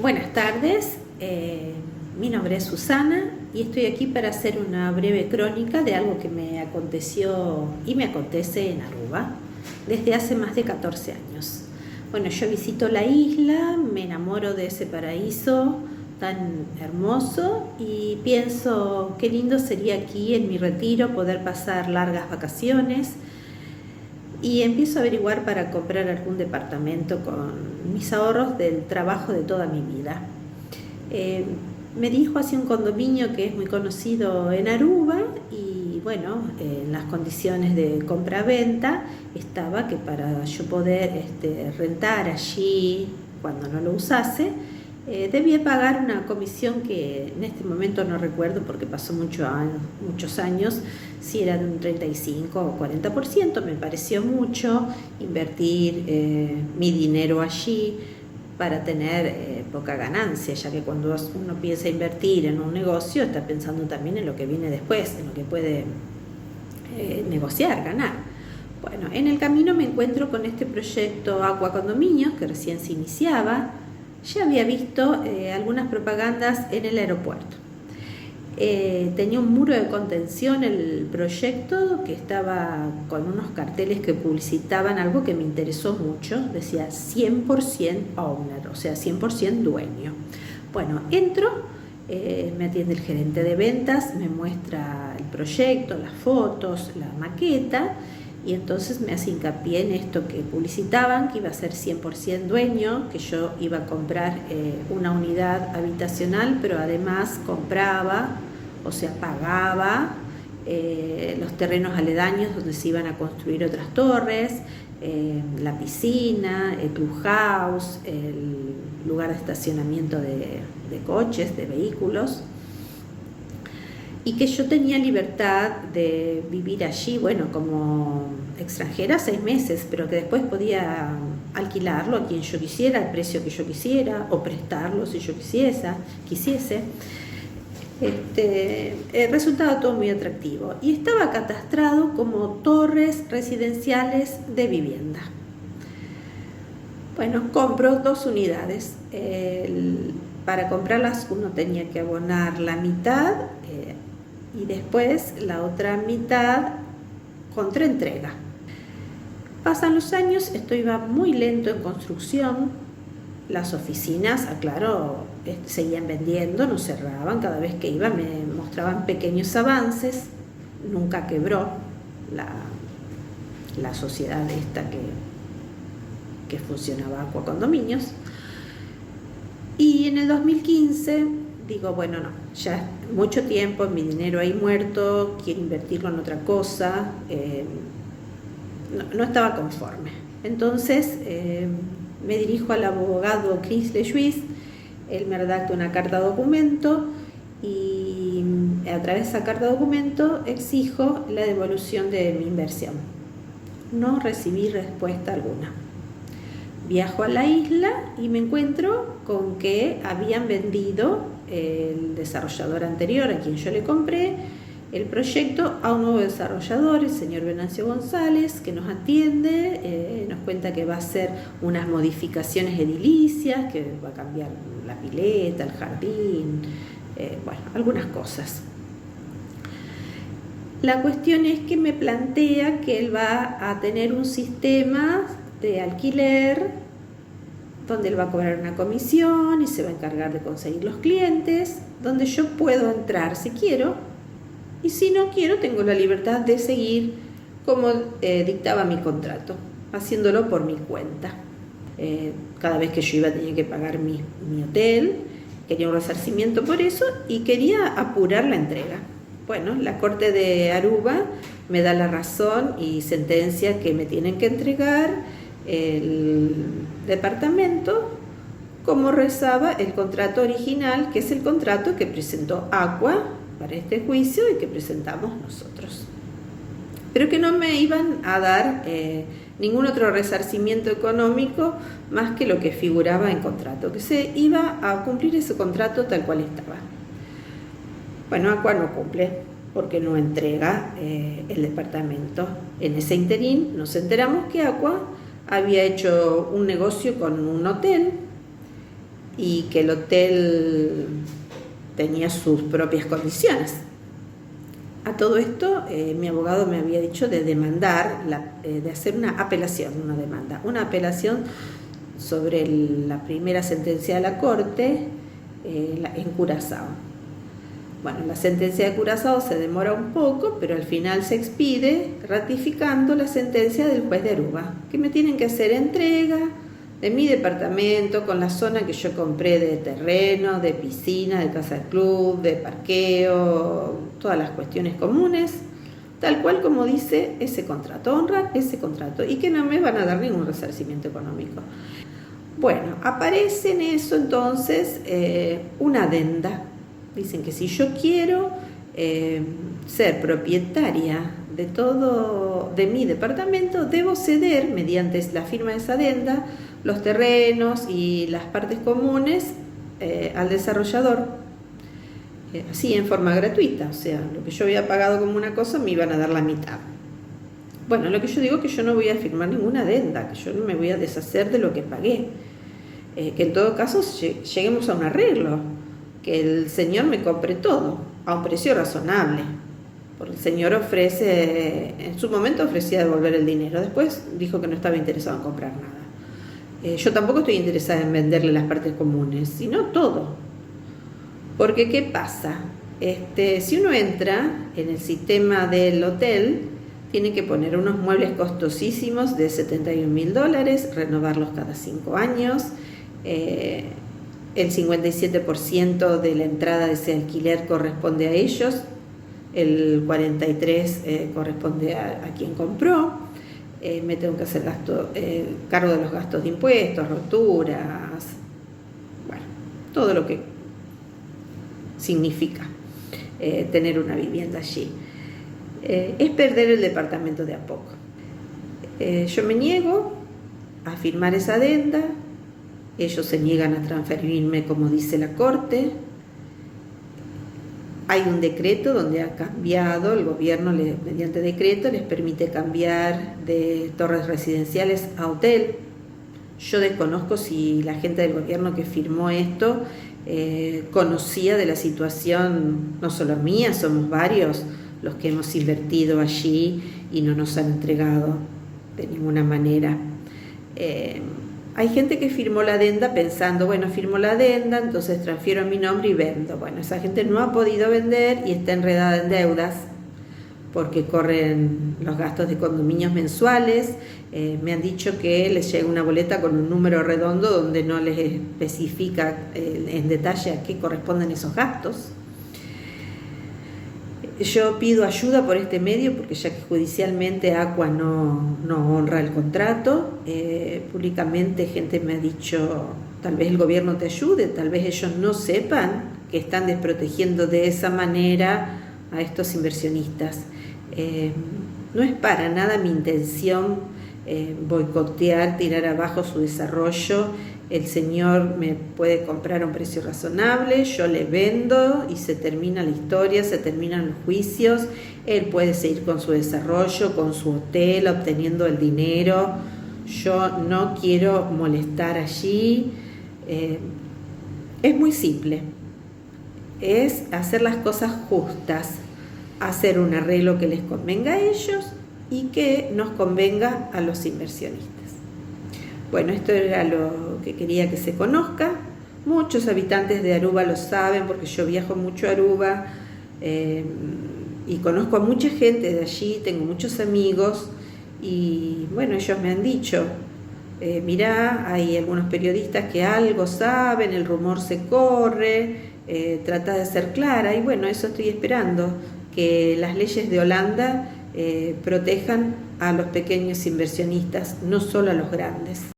Buenas tardes, mi nombre es Susana y estoy aquí para hacer una breve crónica de algo que me aconteció y me acontece en Aruba desde hace más de 14 años. Bueno, yo visito la isla, me enamoro de ese paraíso tan hermoso y pienso qué lindo sería aquí en mi retiro poder pasar largas vacaciones. Y empiezo a averiguar para comprar algún departamento con mis ahorros del trabajo de toda mi vida. Me dirijo hacia un condominio que es muy conocido en Aruba y bueno, en las condiciones de compra-venta estaba que para yo poder rentar allí cuando no lo usase, debía pagar una comisión que en este momento no recuerdo porque pasó muchos años, si era de un 35 o 40%. Me pareció mucho invertir mi dinero allí para tener poca ganancia, ya que cuando uno piensa invertir en un negocio está pensando también en lo que viene después, en lo que puede negociar, ganar. Bueno, en el camino me encuentro con este proyecto Aqua Condominios que recién se iniciaba. Ya había visto algunas propagandas en el aeropuerto. Tenía un muro de contención el proyecto que estaba con unos carteles que publicitaban algo que me interesó mucho. Decía 100% owner, o sea, 100% dueño. Bueno, entro, me atiende el gerente de ventas, me muestra el proyecto, las fotos, la maqueta. Y entonces me hace hincapié en esto que publicitaban, que iba a ser 100% dueño, que yo iba a comprar una unidad habitacional, pero además compraba, o sea, pagaba los terrenos aledaños donde se iban a construir otras torres, la piscina, el clubhouse, el lugar de estacionamiento de coches, de vehículos. Y que yo tenía libertad de vivir allí, bueno, como extranjera 6 meses, pero que después podía alquilarlo a quien yo quisiera, al precio que yo quisiera, o prestarlo si yo quisiese. Resultaba todo muy atractivo y estaba catastrado como torres residenciales de vivienda. Bueno, compro 2 unidades. Para comprarlas uno tenía que abonar la mitad y después la otra mitad contra entrega. Pasan los años, esto iba muy lento en construcción. Las oficinas, aclaro, seguían vendiendo, no cerraban. Cada vez que iba me mostraban pequeños avances. Nunca quebró la sociedad esta que funcionaba Aqua Condominios. Y en el 2015 digo, bueno, no, ya mucho tiempo, mi dinero ahí muerto, quiero invertirlo en otra cosa. No estaba conforme. Entonces me dirijo al abogado Chris LeJuice. Él me redacta una carta documento y a través de esa carta documento exijo la devolución de mi inversión. No recibí respuesta alguna. Viajo a la isla y me encuentro con que habían vendido el desarrollador anterior a quien yo le compré el proyecto a un nuevo desarrollador, el señor Venancio González, que nos atiende, nos cuenta que va a hacer unas modificaciones edilicias, que va a cambiar la pileta, el jardín, bueno, algunas cosas. La cuestión es que me plantea que él va a tener un sistema de alquiler donde él va a cobrar una comisión y se va a encargar de conseguir los clientes, donde yo puedo entrar si quiero y si no quiero tengo la libertad de seguir como dictaba mi contrato, haciéndolo por mi cuenta. Cada vez que yo iba tenía que pagar mi hotel, quería un resarcimiento por eso y quería apurar la entrega. Bueno, la Corte de Aruba me da la razón y sentencia que me tienen que entregar el departamento como rezaba el contrato original, que es el contrato que presentó Aqua para este juicio y que presentamos nosotros, pero que no me iban a dar ningún otro resarcimiento económico más que lo que figuraba en contrato, que se iba a cumplir ese contrato tal cual estaba. Bueno, Aqua no cumple porque no entrega el departamento. En ese interín nos enteramos que Aqua había hecho un negocio con un hotel y que el hotel tenía sus propias condiciones. A todo esto, mi abogado me había dicho de demandar, de hacer una apelación sobre la primera sentencia de la Corte en Curazao. Bueno, la sentencia de Curazao se demora un poco, pero al final se expide ratificando la sentencia del juez de Aruba, que me tienen que hacer entrega de mi departamento con la zona que yo compré de terreno, de piscina, de casa de club, de parqueo, todas las cuestiones comunes, tal cual como dice ese contrato, honrar ese contrato, y que no me van a dar ningún resarcimiento económico. Bueno, aparece en eso entonces una adenda. Dicen que si yo quiero ser propietaria de todo de mi departamento, debo ceder, mediante la firma de esa adenda, los terrenos y las partes comunes al desarrollador, así en forma gratuita. O sea, lo que yo había pagado como una cosa me iban a dar la mitad. Bueno, lo que yo digo es que yo no voy a firmar ninguna adenda, que yo no me voy a deshacer de lo que pagué, que en todo caso lleguemos a un arreglo, que el señor me compre todo a un precio razonable, porque el señor en su momento ofrecía devolver el dinero, después dijo que no estaba interesado en comprar nada. Yo tampoco estoy interesada en venderle las partes comunes, sino todo, porque ¿qué pasa? Si uno entra en el sistema del hotel, tiene que poner unos muebles costosísimos de $71.000, renovarlos cada 5 años, el 57% de la entrada de ese alquiler corresponde a ellos, el 43% corresponde a quien compró. Me tengo que hacer cargo de los gastos de impuestos, roturas, bueno, todo lo que significa tener una vivienda allí. Es perder el departamento de a poco. Yo me niego a firmar esa adenda. Ellos se niegan a transferirme como dice la Corte. Hay un decreto donde ha cambiado, el gobierno mediante decreto les permite cambiar de torres residenciales a hotel. Yo desconozco si la gente del gobierno que firmó esto conocía de la situación, no solo mía, somos varios los que hemos invertido allí y no nos han entregado de ninguna manera. Hay gente que firmó la adenda pensando, bueno, firmo la adenda, entonces transfiero mi nombre y vendo. Bueno, esa gente no ha podido vender y está enredada en deudas porque corren los gastos de condominios mensuales. Me han dicho que les llega una boleta con un número redondo donde no les especifica en detalle a qué corresponden esos gastos. Yo pido ayuda por este medio porque ya que judicialmente Aqua no honra el contrato, públicamente gente me ha dicho, tal vez el gobierno te ayude, tal vez ellos no sepan que están desprotegiendo de esa manera a estos inversionistas. No es para nada mi intención boicotear, tirar abajo su desarrollo. El señor me puede comprar a un precio razonable, yo le vendo y se termina la historia, se terminan los juicios. Él puede seguir con su desarrollo, con su hotel, obteniendo el dinero. Yo no quiero molestar allí. Es muy simple. Es hacer las cosas justas, hacer un arreglo que les convenga a ellos y que nos convenga a los inversionistas. Bueno, esto era lo que quería que se conozca. Muchos habitantes de Aruba lo saben porque yo viajo mucho a Aruba y conozco a mucha gente de allí, tengo muchos amigos y bueno, ellos me han dicho, mirá, hay algunos periodistas que algo saben, el rumor se corre, trata de ser clara y bueno, eso estoy esperando, que las leyes de Holanda protejan a los pequeños inversionistas, no solo a los grandes.